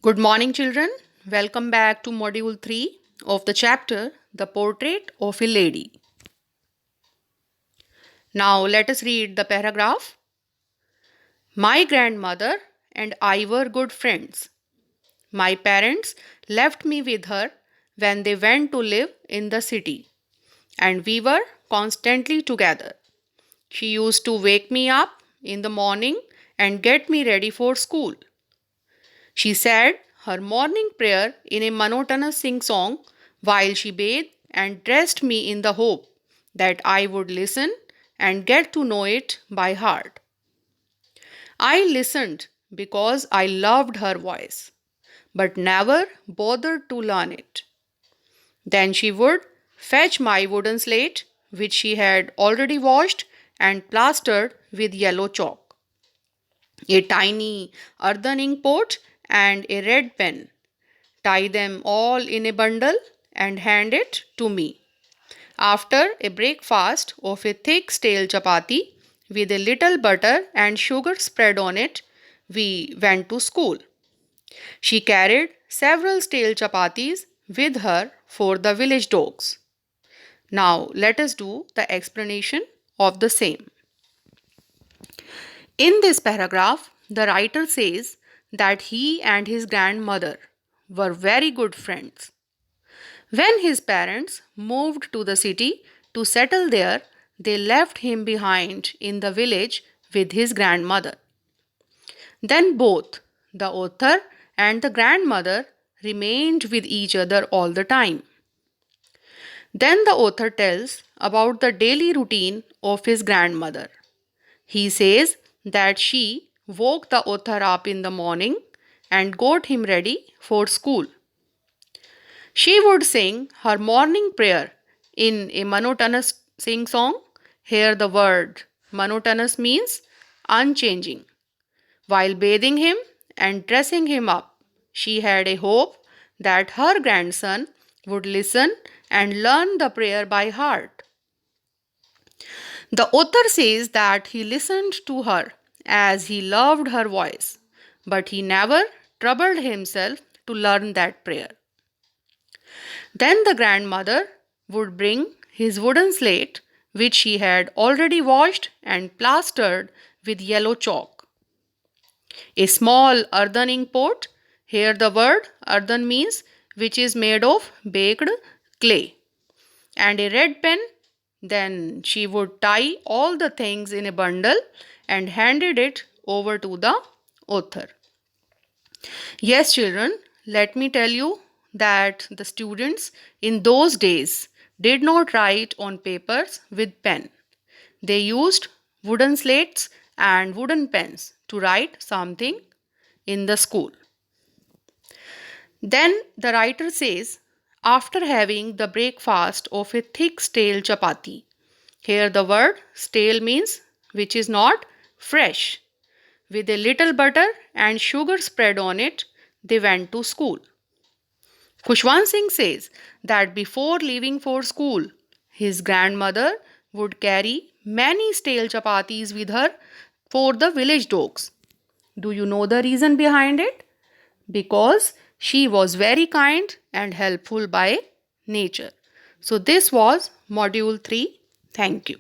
Good morning, children. Welcome back to Module 3 of the chapter The Portrait of a Lady. Now, let us read the paragraph. My grandmother and I were good friends. My parents left me with her when they went to live in the city, and we were constantly together. She used to wake me up in the morning and get me ready for school. She said her morning prayer in a monotonous sing song while she bathed and dressed me in the hope that I would listen and get to know it by heart. I listened because I loved her voice, but never bothered to learn it. Then she would fetch my wooden slate, which she had already washed and plastered with yellow chalk, a tiny earthen ink pot, and a red pen, tie them all in a bundle, and hand it to me. After a breakfast of a thick stale chapati with a little butter and sugar spread on it, we went to school. She carried several stale chapatis with her for the village dogs. Now let us do the explanation of the same. In this paragraph, the writer says that he and his grandmother were very good friends. When his parents moved to the city to settle there, they left him behind in the village with his grandmother. Then both the author and the grandmother remained with each other all the time. Then the author tells about the daily routine of his grandmother. He says that she woke the author up in the morning and got him ready for school. She would sing her morning prayer in a monotonous sing song. Here, the word monotonous means unchanging. While bathing him and dressing him up, she had a hope that her grandson would listen and learn the prayer by heart. The author says that he listened to her as he loved her voice, but he never troubled himself to learn that prayer. Then the grandmother would bring his wooden slate, which she had already washed and plastered with yellow chalk. A small earthen ink pot, here the word earthen means which is made of baked clay, and a red pen. Then she would tie all the things in a bundle and handed it over to the author. Yes, children, let me tell you that the students in those days did not write on papers with pen. They used wooden slates and wooden pens to write something in the school. Then the writer says, after having the breakfast of a thick stale chapati, here the word stale means which is not fresh, with a little butter and sugar spread on it, they went to school. Khushwant Singh says that before leaving for school, his grandmother would carry many stale chapatis with her for the village dogs. Do you know the reason behind it? Because she was very kind and helpful by nature. So, this was Module 3. Thank you.